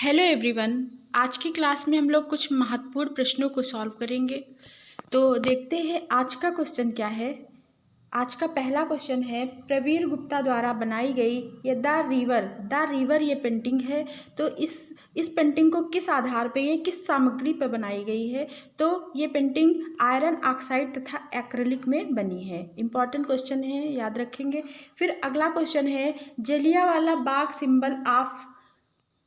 Hello everyone. आज की class में हम लोग कुछ महत्वपूर्ण प्रश्नों को सॉल्व करेंगे। तो देखते हैं आज का क्वेश्चन क्या है। आज का पहला क्वेश्चन है, प्रवीर गुप्ता द्वारा बनाई गई ये द रिवर ये पेंटिंग है। तो इस पेंटिंग को किस आधार पे, ये किस सामग्री पर बनाई गई है। तो ये पेंटिंग आयरन ऑक्साइड तथा एक्रेलिक में बनी है। इंपॉर्टेंट क्वेश्चन है, याद रखेंगे। फिर अगला क्वेश्चन है, Jallianwala Bagh symbol of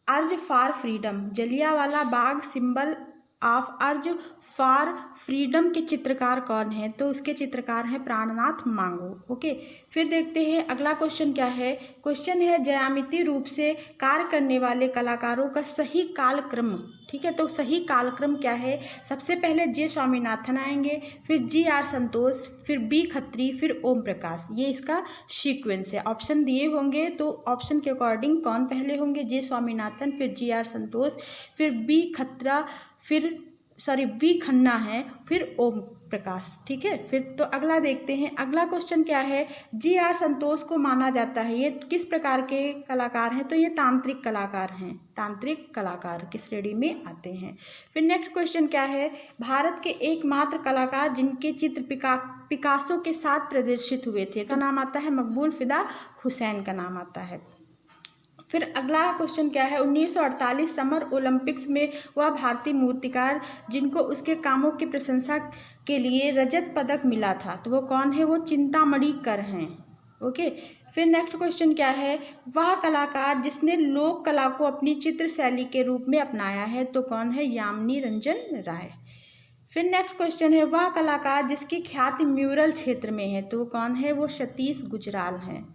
urge for freedom. Jallianwala Bagh symbol of urge for freedom के चित्रकार कौन है। तो उसके चित्रकार हैं प्राणनाथ मांगो। ओके, फिर देखते हैं अगला क्वेश्चन क्या है। क्वेश्चन है, ज्यामितीय रूप से कार्य करने वाले कलाकारों का सही कालक्रम। ठीक है, तो सही कालक्रम क्या है। सबसे पहले जे स्वामीनाथन आएंगे, फिर जी आर संतोष, फिर बी खत्री, फिर ओम प्रकाश। ये इसका सीक्वेंस है। ऑप्शन दिए होंगे तो ऑप्शन के अकॉर्डिंग कौन पहले होंगे, जे स्वामीनाथन, फिर जी आर संतोष, फिर बी खत्रा, बी खन्ना है, फिर ओम प्रकाश। ठीक है, फिर तो अगला देखते हैं। अगला क्वेश्चन क्या है, जी आर संतोष को माना जाता है, ये किस प्रकार के कलाकार हैं। तो ये तांत्रिक कलाकार हैं। तांत्रिक कलाकार किस श्रेणी में आते हैं। फिर नेक्स्ट क्वेश्चन क्या है, भारत के एकमात्र कलाकार जिनके चित्र पिकासो के साथ प्रदर्शित हुए थे, का नाम आता है मकबूल फिदा हुसैन का नाम आता है। फिर अगला क्वेश्चन क्या है, 1948 समर ओलंपिक्स में वह भारतीय मूर्तिकार जिनको उसके कामों की प्रशंसा के लिए रजत पदक मिला था, तो वो कौन है। वो चिंतामणि कर हैं। ओके, फिर नेक्स्ट क्वेश्चन क्या है, वह कलाकार जिसने लोक कला को अपनी चित्र शैली के रूप में अपनाया है, तो कौन है। यामिनी रंजन राय। फिर नेक्स्ट क्वेश्चन है, वह कलाकार जिसकी ख्याति म्यूरल क्षेत्र में है, तो वो कौन है। वो सतीश गुजराल हैं।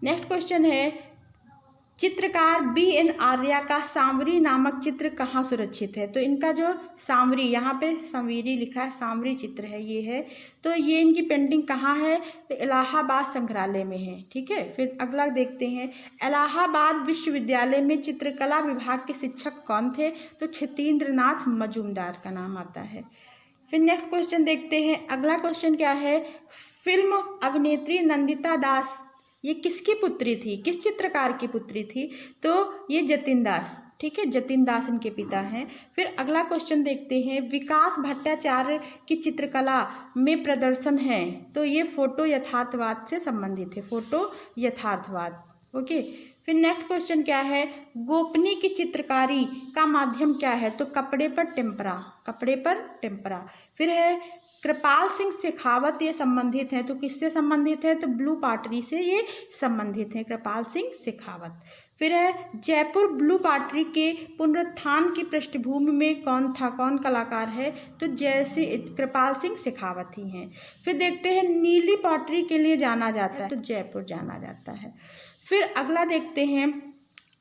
नेक्स्ट क्वेश्चन है, चित्रकार बी एन आर्या का सांवरी नामक चित्र कहाँ सुरक्षित है। तो इनका जो सांवरी, यहाँ पे संवीरी लिखा है, सांवरी चित्र है ये है। तो ये इनकी पेंटिंग कहाँ है, तो इलाहाबाद संग्रहालय में है। ठीक है, फिर अगला देखते हैं, इलाहाबाद विश्वविद्यालय में चित्रकला विभाग के शिक्षक कौन थे। तो छतीन्द्रनाथ मजूमदार का नाम आता है। फिर नेक्स्ट क्वेश्चन देखते हैं। अगला क्वेश्चन क्या है, फिल्म अभिनेत्री नंदिता दास ये किसकी पुत्री थी, किस चित्रकार की पुत्री थी। तो ये जतिन दास। ठीक है, जतिन दास इनके पिता हैं। फिर अगला क्वेश्चन देखते हैं, विकास भट्टाचार्य की चित्रकला में प्रदर्शन है, तो ये फोटो यथार्थवाद से संबंधित है। फोटो यथार्थवाद। ओके, फिर नेक्स्ट क्वेश्चन क्या है, गोपनी की चित्रकारी का माध्यम क्या है। तो कपड़े पर टेम्परा, कपड़े पर टेम्परा। फिर है कृपाल सिंह शेखावत, ये संबंधित हैं। तो किससे संबंधित है, तो ब्लू पाटरी से ये संबंधित हैं, कृपाल सिंह शेखावत। फिर है जयपुर ब्लू पाटरी के पुनरुत्थान की पृष्ठभूमि में कौन था, कौन कलाकार है। तो जैसे कृपाल सिंह शेखावत ही हैं। फिर देखते हैं, नीली पाटरी के लिए जाना जाता है, तो जयपुर जाना जाता है। फिर अगला देखते हैं,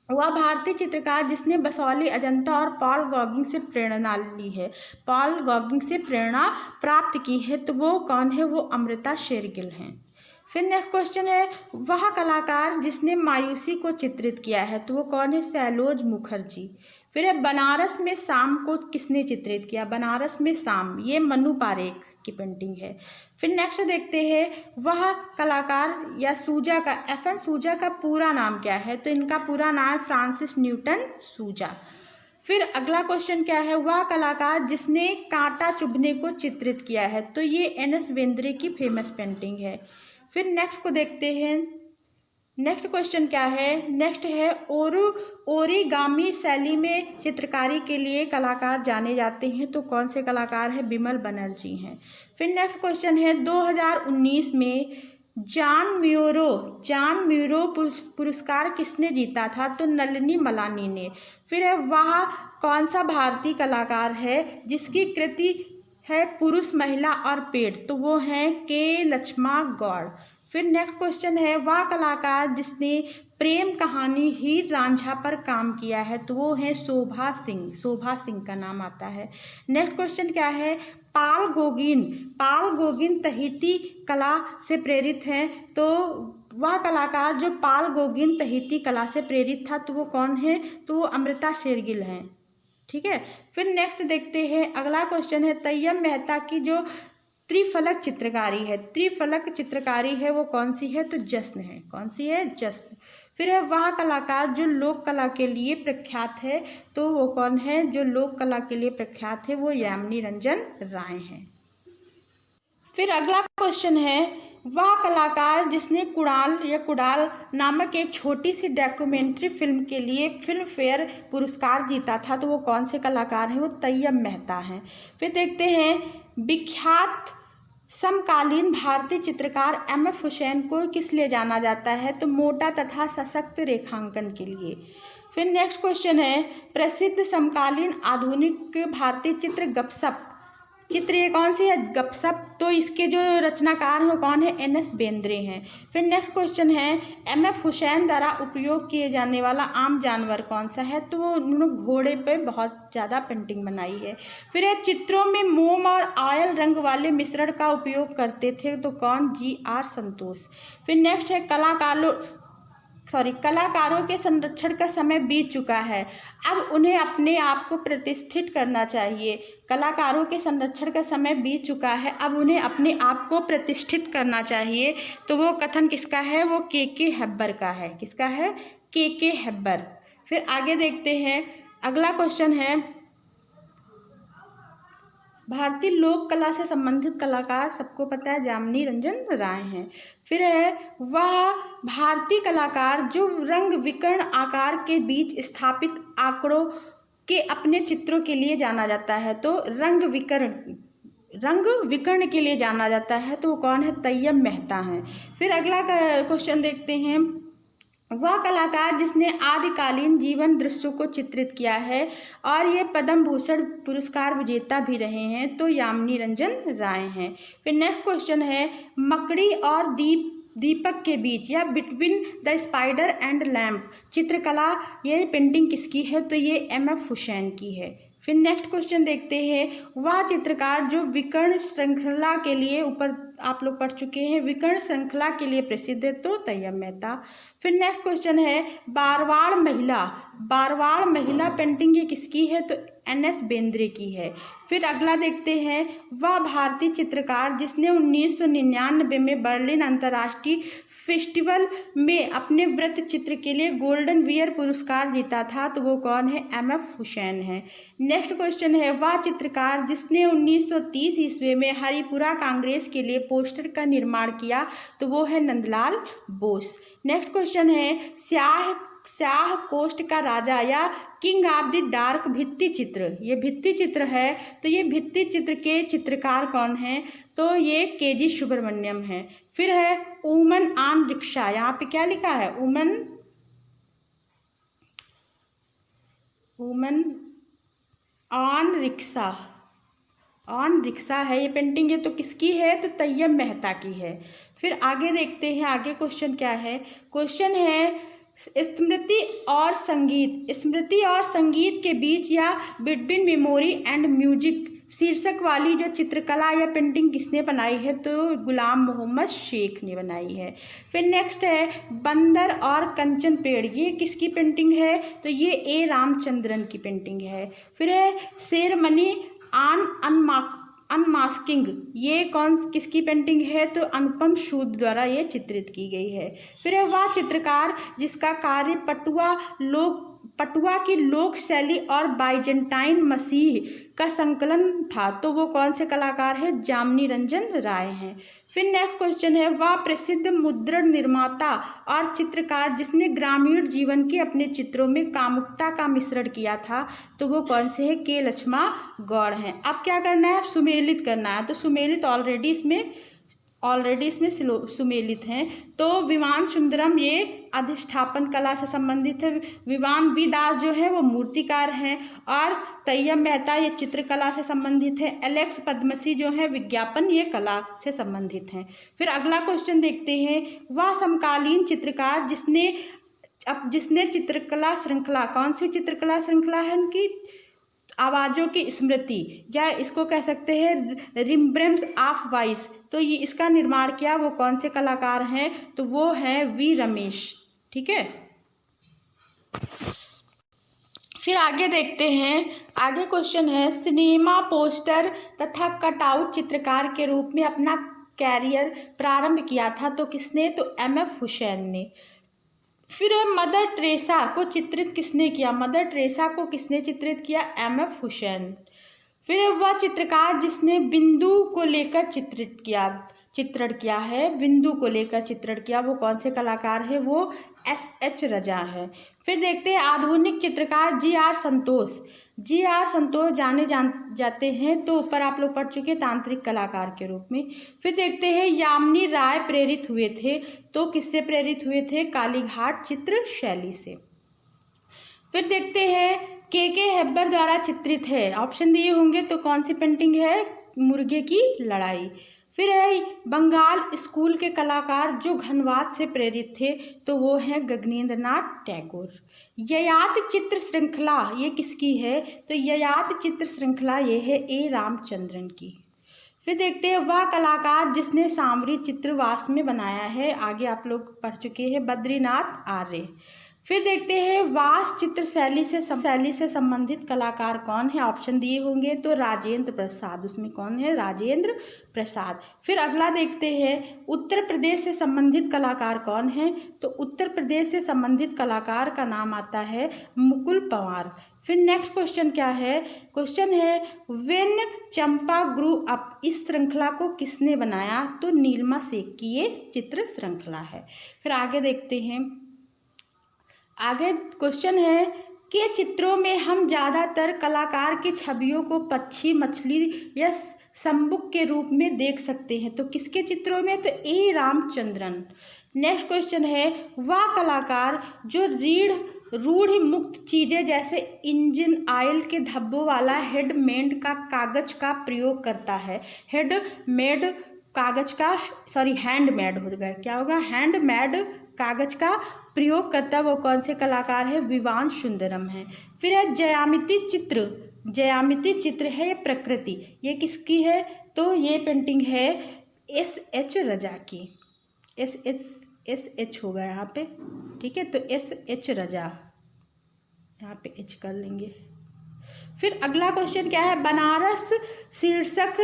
वह भारतीय चित्रकार जिसने बसौली अजंता और पॉल गॉगिंग से प्रेरणा ली है, पॉल गॉगिंग से प्रेरणा प्राप्त की है, तो वो कौन है। वो अमृता शेरगिल हैं। फिर नेक्स्ट क्वेश्चन है, वह कलाकार जिसने मायूसी को चित्रित किया है, तो वो कौन है। सैलोज मुखर्जी। फिर है बनारस में शाम को किसने चित्रित किया। बनारस में शाम, ये मनु पारेख की पेंटिंग है। फिर नेक्स्ट देखते हैं, वह कलाकार या सूजा का, एफ.एन. सूजा का पूरा नाम क्या है। तो इनका पूरा नाम है फ्रांसिस न्यूटन सूजा। फिर अगला क्वेश्चन क्या है, वह कलाकार जिसने कांटा चुभने को चित्रित किया है। तो ये एन.एस. बेंद्रे की फेमस पेंटिंग है। फिर नेक्स्ट को देखते हैं, नेक्स्ट क्वेश्चन क्या है, नेक्स्ट है ओरिगामी शैली में चित्रकारी के लिए कलाकार जाने जाते हैं, तो कौन से कलाकार हैं। बिमल बनर्जी हैं। फिर नेक्स्ट क्वेश्चन है, 2019 में जॉन म्यूरो पुरस्कार किसने जीता था। तो नलिनी मलानी ने। फिर है, वह कौन सा भारतीय कलाकार है जिसकी कृति है पुरुष, महिला और पेड़। तो वो हैं के लक्ष्मा गौड़। फिर नेक्स्ट क्वेश्चन है, वह कलाकार जिसने प्रेम कहानी हीर रांझा पर काम किया है, तो वो है शोभा सिंह का नाम आता है। नेक्स्ट क्वेश्चन क्या है, पाल गोगिन तहीती कला से प्रेरित हैं, तो वह कलाकार जो पाल गोगिन तहीती कला से प्रेरित था, तो वो कौन है। तो वो अमृता शेरगिल हैं। ठीक है, फिर नेक्स्ट देखते हैं। अगला क्वेश्चन है, तैयब मेहता की जो त्रिफलक चित्रकारी है, वो कौन सी है। तो जश्न है। कौन सी है, जश्न। फिर है वह कलाकार जो लोक कला के लिए प्रख्यात है, तो वो कौन है जो लोक कला के लिए प्रख्यात है, वो यामिनी रंजन राय हैं। फिर अगला क्वेश्चन है वह कलाकार जिसने कुड़ाल नामक एक छोटी सी डॉक्यूमेंट्री फिल्म के लिए फिल्म फेयर पुरस्कार जीता था, तो वो कौन से कलाकार हैं, वो तैयब मेहता हैं। फिर देखते हैं विख्यात समकालीन भारतीय चित्रकार M.F. हुसैन को किस लिए जाना जाता है, तो मोटा तथा सशक्त रेखांकन के लिए। फिर नेक्स्ट क्वेश्चन है प्रसिद्ध समकालीन आधुनिक भारतीय चित्र ये कौन सी है, गपसप, तो इसके जो रचनाकार हैं कौन है, N.S. बेंद्रे हैं। फिर नेक्स्ट क्वेश्चन है M.F. हुसैन द्वारा उपयोग किए जाने वाला आम जानवर कौन सा है, तो वो उन्होंने घोड़े पे बहुत ज़्यादा पेंटिंग बनाई है। फिर ये चित्रों में मोम और ऑयल रंग वाले मिश्रण का उपयोग करते थे, तो कौन, G.R. संतोष। फिर नेक्स्ट है कलाकारों के संरक्षण का समय बीत चुका है, अब उन्हें अपने आप को प्रतिष्ठित करना चाहिए। कलाकारों के संरक्षण का समय बीत चुका है, अब उन्हें अपने आप को प्रतिष्ठित करना चाहिए, तो वो कथन किसका है, वो के हेब्बर का है। किसका है, के हेब्बर। फिर आगे देखते हैं अगला क्वेश्चन है भारतीय लोक कला से संबंधित कलाकार सबको पता है यामिनी रंजन राय हैं। फिर है वह भारतीय कलाकार जो रंग विकर्ण आकार के बीच स्थापित आंकड़ों के अपने चित्रों के लिए जाना जाता है, तो रंग विकर्ण के लिए जाना जाता है, तो वो कौन है, तैयब मेहता हैं। फिर अगला क्वेश्चन देखते हैं वह कलाकार जिसने आदिकालीन जीवन दृश्यों को चित्रित किया है और ये पद्म भूषण पुरस्कार विजेता भी रहे हैं, तो यामिनी रंजन राय हैं। फिर नेक्स्ट क्वेश्चन है मकड़ी और दीपक के बीच या between the spider and lamp चित्रकला, ये पेंटिंग किसकी है, तो ये M.F. हुसैन की है। फिर नेक्स्ट क्वेश्चन देखते हैं वह चित्रकार जो विकर्ण श्रृंखला के लिए, ऊपर आप लोग पढ़ चुके हैं, विकर्ण श्रृंखला के लिए प्रसिद्ध है, तो तैयब मेहता। फिर नेक्स्ट क्वेश्चन है बारवाड़ महिला पेंटिंग ये किसकी है, तो N.S. बेंद्रे की है। फिर अगला देखते हैं वह भारतीय चित्रकार जिसने 1999 में बर्लिन अंतर्राष्ट्रीय फेस्टिवल में अपने वृत्त चित्र के लिए गोल्डन वियर पुरस्कार जीता था, तो वो कौन है, M.F. हुसैन है। नेक्स्ट क्वेश्चन है वह चित्रकार जिसने 1930 ईस्वी में हरिपुरा कांग्रेस के लिए पोस्टर का निर्माण किया, तो वो है नंदलाल बोस। नेक्स्ट क्वेश्चन है स्याह कोस्ट का राजा या किंग ऑफ द डार्क भित्ति चित्र, ये भित्ति चित्र है, तो ये भित्ति चित्र के चित्रकार कौन हैं, तो ये के.जी. सुब्रमण्यम है। फिर है वुमन ऑन रिक्शा, यहाँ पे क्या लिखा है, वुमन ऑन रिक्शा है ये पेंटिंग, ये तो किसकी है, तो तैयब मेहता की है। फिर आगे देखते हैं आगे क्वेश्चन क्या है, क्वेश्चन है स्मृति और संगीत के बीच या बिटवीन मेमोरी एंड म्यूजिक शीर्षक वाली जो चित्रकला या पेंटिंग किसने बनाई है, तो गुलाम मोहम्मद शेख ने बनाई है। फिर नेक्स्ट है बंदर और कंचन पेड़, ये किसकी पेंटिंग है, तो ये ए रामचंद्रन की पेंटिंग है। फिर है शेरमनी ऑन अनमास्किंग, ये किसकी पेंटिंग है, तो अनुपम सूद द्वारा ये चित्रित की गई है। फिर है वह चित्रकार जिसका कार्य पटुआ की लोक शैली और बाइजेंटाइन मसीह का संकलन था, तो वो कौन से कलाकार है, यामिनी रंजन राय हैं। फिर नेक्स्ट क्वेश्चन है वह प्रसिद्ध मुद्रण निर्माता और चित्रकार जिसने ग्रामीण जीवन के अपने चित्रों में कामुकता का मिश्रण किया था, तो वो कौन से है, के लक्ष्मा गौड़ हैं। अब क्या करना है, सुमेलित करना है, तो सुमेलित ऑलरेडी इसमें सुमेलित हैं, तो विमान सुंदरम ये अधिष्ठापन कला से संबंधित है, विवान वी दास जो है वो मूर्तिकार हैं, और तैयब मेहता ये चित्रकला से संबंधित है, एलेक्स पद्मसी जो है विज्ञापन ये कला से संबंधित हैं। फिर अगला क्वेश्चन देखते हैं वह समकालीन चित्रकार जिसने चित्रकला श्रृंखला, कौन सी चित्रकला श्रृंखला है उनकी, आवाज़ों की स्मृति, या इसको कह सकते हैं रिम्ब्रेम्स ऑफ वॉइस, तो ये इसका निर्माण किया वो कौन से कलाकार हैं, तो वो है वी रमेश। ठीक है, फिर आगे देखते हैं आगे क्वेश्चन है सिनेमा पोस्टर तथा कटआउट चित्रकार के रूप में अपना कैरियर प्रारंभ किया था, तो किसने, तो M.F. हुसैन ने। फिर मदर टेरेसा को चित्रित किसने किया? मदर टेरेसा को किसने चित्रित किया? एम.एफ. हुसैन। फिर वह चित्रकार जिसने बिंदु को लेकर चित्रण किया है, बिंदु को लेकर चित्रण किया, वो कौन से कलाकार है? वो S.H. रजा है। फिर देखते हैं आधुनिक चित्रकार G.R. संतोष। G.R. संतोष जाते हैं, तो ऊपर आप लोग पढ़ चुके हैं तांत्रिक कलाकार के रूप में। फिर देखते हैं यामिनी राय प्रेरित हुए थे, तो किससे प्रेरित हुए थे? कालीघाट चित्र शैली से। फिर देखते हैं के हेब्बर द्वारा चित्रित है, ऑप्शन दिए होंगे तो कौन सी पेंटिंग है? मुर्गे की लड़ाई। फिर है बंगाल स्कूल के कलाकार जो घनवाद से प्रेरित थे, तो वो हैं गगनेंद्रनाथ टैगोर। ययाति चित्र श्रृंखला ये किसकी है? तो ययाति चित्र श्रृंखला ये है ए रामचंद्रन की। फिर देखते हैं वह कलाकार जिसने सांवरी चित्र वास में बनाया है, आगे आप लोग पढ़ चुके हैं, बद्रीनाथ आर्य। फिर देखते हैं वास चित्र शैली से संबंधित कलाकार कौन है? ऑप्शन दिए होंगे तो राजेंद्र प्रसाद, उसमें कौन है? राजेंद्र प्रसाद। फिर अगला देखते हैं उत्तर प्रदेश से संबंधित कलाकार कौन है? तो उत्तर प्रदेश से संबंधित कलाकार का नाम आता है मुकुल पंवार। फिर नेक्स्ट क्वेश्चन क्या है? क्वेश्चन है व्हेन चंपा ग्रू अप, इस श्रृंखला को किसने बनाया? तो नीलमा शेख की ये चित्र श्रृंखला है। फिर आगे देखते हैं, आगे क्वेश्चन है कि चित्रों में हम ज़्यादातर कलाकार की छवियों को पक्षी, मछली या सम्बुक के रूप में देख सकते हैं, तो किसके चित्रों में? तो ए रामचंद्रन। नेक्स्ट क्वेश्चन है वह कलाकार जो रूढ़ मुक्त चीज़ें जैसे इंजन ऑयल के धब्बों वाला हैंडमेड कागज का प्रयोग करता है, हैंडमेड हो गया, क्या होगा? हैंडमेड कागज का प्रयोग करता, वो कौन से कलाकार है? विवान सुंदरम है। फिर है ज्यामिति चित्र है ये प्रकृति, ये किसकी है? तो ये पेंटिंग है S.H. रजा की। S.H. होगा यहाँ पे, ठीक है, तो S.H. रजा, यहाँ पे H कर लेंगे। फिर अगला क्वेश्चन क्या है? बनारस शीर्षक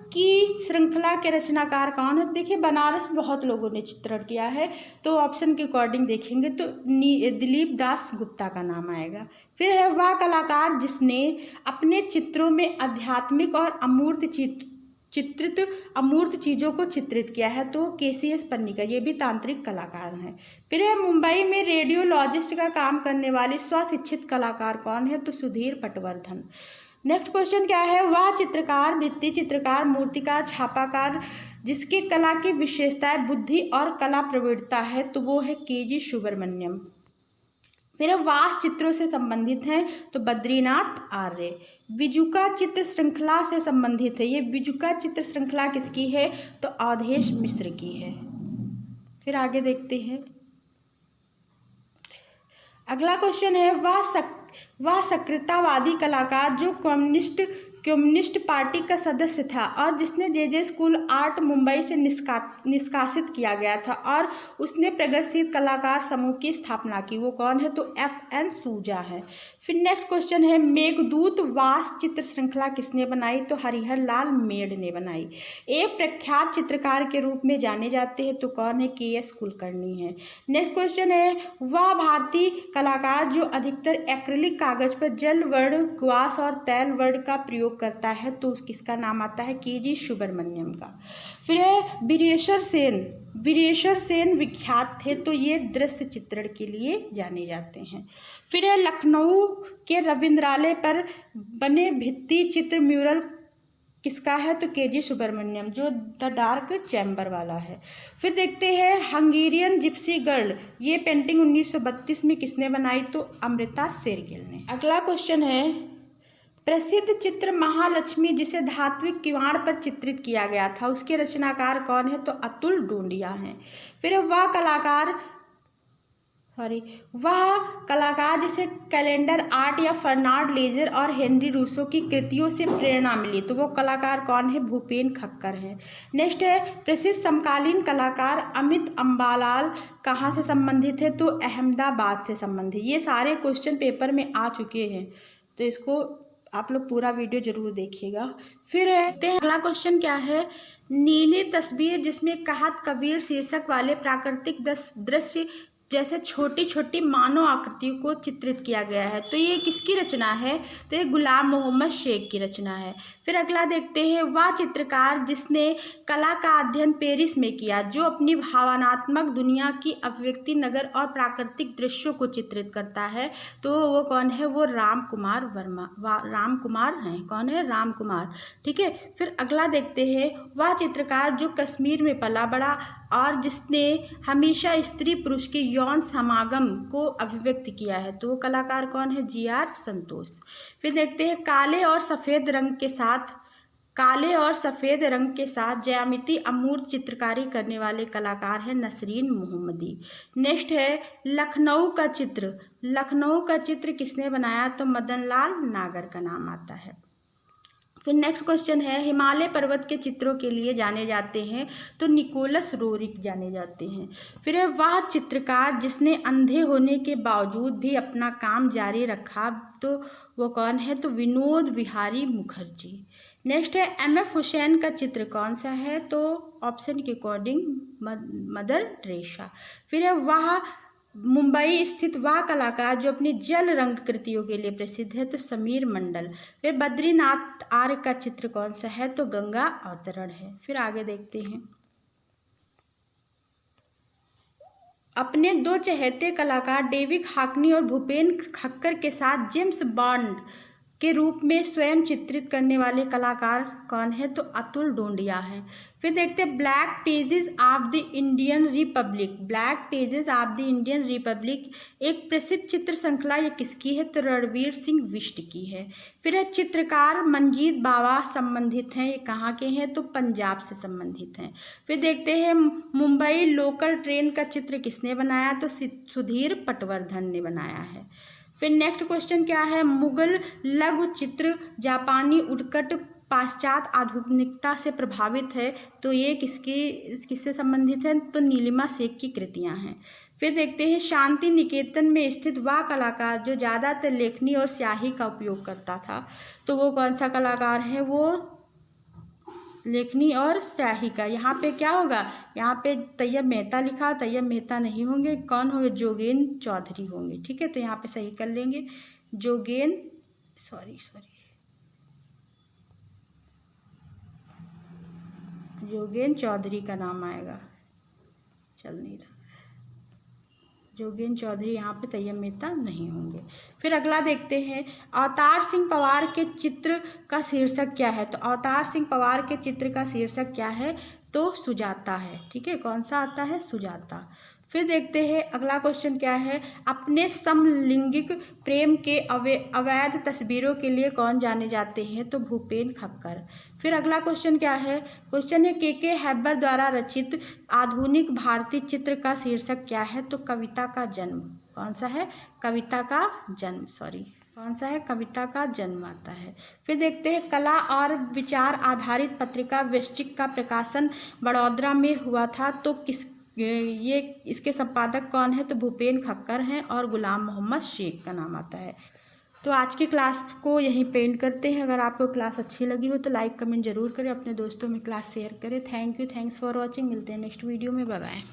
की श्रृंखला के रचनाकार कौन है? देखिए बनारस बहुत लोगों ने चित्रण किया है, तो ऑप्शन के अकॉर्डिंग देखेंगे तो दिलीप दास गुप्ता का नाम आएगा। फिर है वह कलाकार जिसने अपने चित्रों में आध्यात्मिक और अमूर्त चीज़ों को चित्रित किया है, तो KCS पन्नीकर, ये भी तांत्रिक कलाकार हैं। फिर है मुंबई में रेडियोलॉजिस्ट का काम करने वाले स्वशिक्षित कलाकार कौन है? तो सुधीर पटवर्धन। नेक्स्ट क्वेश्चन क्या है? वह चित्रकार, भित्ति चित्रकार, मूर्तिकार, छापाकार जिसकी कला की विशेषताएं बुद्धि और कला प्रवृत्ता है, तो वो है KG सुब्रमण्यम। फिर वास चित्रों से संबंधित हैं, तो बद्रीनाथ आर्य। विजुका चित्र श्रृंखला से संबंधित है, ये विजुका चित्र श्रृंखला किसकी है? तो अवधेश मिश्र की है। फिर आगे देखते हैं, अगला क्वेश्चन है वह सक्रियतावादी कलाकार जो कम्युनिस्ट पार्टी का सदस्य था और जिसने जे स्कूल आर्ट मुंबई से निष्कासित किया गया था और उसने प्रगतिशील कलाकार समूह की स्थापना की, वो कौन है? तो FN सूजा है। फिर नेक्स्ट क्वेश्चन है मेघदूत वास चित्र श्रृंखला किसने बनाई? तो हरिहर लाल मेड़ ने बनाई। एक प्रख्यात चित्रकार के रूप में जाने जाते हैं, तो कौन है? KS कुलकर्णी है। नेक्स्ट क्वेश्चन है वह भारतीय कलाकार जो अधिकतर एक्रिलिक कागज पर जल वर्ण, ग्वास और तैल वर्ण का प्रयोग करता है, तो किसका नाम आता है? KG सुब्रमण्यम का। फिर है वीरेश्वर सेन विख्यात थे, तो ये दृश्य चित्रण के लिए जाने जाते हैं। फिर है लखनऊ के रविंद्रालय पर बने भित्ति चित्र म्यूरल किसका है? तो KG सुब्रमण्यम, जो द डार्क चैम्बर वाला है। फिर देखते हैं हंगेरियन जिप्सी गर्ल, ये पेंटिंग 1932 में किसने बनाई? तो अमृता शेरगिल ने। अगला क्वेश्चन है प्रसिद्ध चित्र महालक्ष्मी जिसे धात्विक किवाड़ पर चित्रित किया गया था, उसके रचनाकार कौन है? तो अतुल डोंडिया हैं। फिर वह कलाकार जिसे कैलेंडर आर्ट या फर्नांड लेजर और हेनरी रूसो की कृतियों से प्रेरणा मिली, तो वो कलाकार कौन है? भूपेन खक्कर है। नेक्स्ट है प्रसिद्ध समकालीन कलाकार अमित अम्बालाल कहाँ से संबंधित है? तो अहमदाबाद से संबंधित। ये सारे क्वेश्चन पेपर में आ चुके हैं, तो इसको आप लोग पूरा वीडियो जरूर देखिएगा। फिर अगला क्वेश्चन क्या है? नीली तस्वीर जिसमें कहत कबीर शीर्षक वाले प्राकृतिक दृश्य जैसे छोटी छोटी मानव आकृतियों को चित्रित किया गया है। तो ये किसकी रचना है? तो ये गुलाम मोहम्मद शेख की रचना है। फिर अगला देखते हैं, वह चित्रकार जिसने कला का अध्ययन पेरिस में किया, जो अपनी भावनात्मक दुनिया की अभिव्यक्ति नगर और प्राकृतिक दृश्यों को चित्रित करता है, तो वो कौन है? वो राम कुमार वर्मा, राम कुमार हैं। कौन है? राम कुमार। ठीक है। फिर अगला देखते हैं, वह चित्रकार जो कश्मीर में पला बड़ा और जिसने हमेशा स्त्री पुरुष के यौन समागम को अभिव्यक्त किया है, तो वो कलाकार कौन है? GR संतोष। फिर देखते हैं, काले और सफ़ेद रंग के साथ ज्यामिति अमूर्त चित्रकारी करने वाले कलाकार हैं नसरीन मोहम्मदी। नेक्स्ट है, लखनऊ का चित्र किसने बनाया? तो मदन लाल नागर का नाम आता है। फिर नेक्स्ट क्वेश्चन है, हिमालय पर्वत के चित्रों के लिए जाने जाते हैं, तो निकोलस रोरिक जाने जाते हैं। फिर है, वह चित्रकार जिसने अंधे होने के बावजूद भी अपना काम जारी रखा, तो वो कौन है? तो विनोद विहारी मुखर्जी। नेक्स्ट है, MF हुसैन का चित्र कौन सा है? तो ऑप्शन के अकॉर्डिंग मदर टेरेसा। फिर है, वह मुंबई स्थित वह कलाकार जो अपनी जल रंग कृतियों के लिए प्रसिद्ध है, तो समीर मंडल। फिर बद्रीनाथ आर्य का चित्र कौन सा है? तो गंगा अवतरण है। फिर आगे देखते हैं, अपने 2 चहेते कलाकार डेविड हॉकनी और भूपेन खक्कर के साथ जेम्स बॉन्ड के रूप में स्वयं चित्रित करने वाले कलाकार कौन है? तो अतुल डोंडिया है। फिर देखते हैं, black pages of the Indian Republic एक प्रसिद्ध चित्र श्रृंखला ये किसकी है? तो रणवीर सिंह बिष्ट की है। फिर है, चित्रकार मंजीत बावा संबंधित हैं, ये कहाँ के हैं? तो पंजाब से संबंधित हैं। फिर देखते हैं, मुंबई लोकल ट्रेन का चित्र किसने बनाया? तो सुधीर पटवर्धन ने बनाया है। फिर नेक्स्ट क्वेश्चन क्या है, मुगल लघु चित्र जापानी उत्कट पाश्चात्य आधुनिकता से प्रभावित है, तो ये किससे संबंधित है? तो नीलिमा शेख की कृतियां हैं। फिर देखते हैं, शांति निकेतन में स्थित वह कलाकार जो ज़्यादातर लेखनी और स्याही का उपयोग करता था, तो वो कौन सा कलाकार है? वो लेखनी और स्याही का। यहाँ पे क्या होगा? यहाँ पे तैयब मेहता लिखा, तैयब मेहता नहीं होंगे, कौन होंगे? जोगेन चौधरी होंगे। ठीक है, तो यहाँ पे सही कर लेंगे, जोगेन चौधरी का नाम आएगा, चल नहीं रहा, जोगेन चौधरी, यहाँ पे तैयब मेहता नहीं होंगे। फिर अगला देखते हैं, अवतार सिंह पवार के चित्र का शीर्षक क्या है? तो अवतार सिंह पवार के चित्र का शीर्षक क्या है? तो सुजाता है। ठीक है, कौन सा आता है? सुजाता। फिर देखते हैं, अगला क्वेश्चन क्या है, अपने समलैंगिक प्रेम के अवैध तस्वीरों के लिए कौन जाने जाते हैं? तो भूपेन खक्कर। फिर अगला क्वेश्चन क्या है? क्वेश्चन है, के हैबर द्वारा रचित आधुनिक भारतीय चित्र का शीर्षक क्या है? तो कविता का जन्म। कौन सा है? कविता का जन्म, कौन सा है? कविता का जन्म आता है। फिर देखते हैं, कला और विचार आधारित पत्रिका वृश्चिक का प्रकाशन बड़ौदा में हुआ था, तो इसके संपादक कौन है? तो भूपेन खक्कर हैं और गुलाम मोहम्मद शेख का नाम आता है। तो आज की क्लास को यहीं पे एंड करते हैं। अगर आपको क्लास अच्छी लगी हो तो लाइक कमेंट जरूर करें, अपने दोस्तों में क्लास शेयर करें। Thanks for watching. मिलते हैं नेक्स्ट वीडियो में। Bye bye.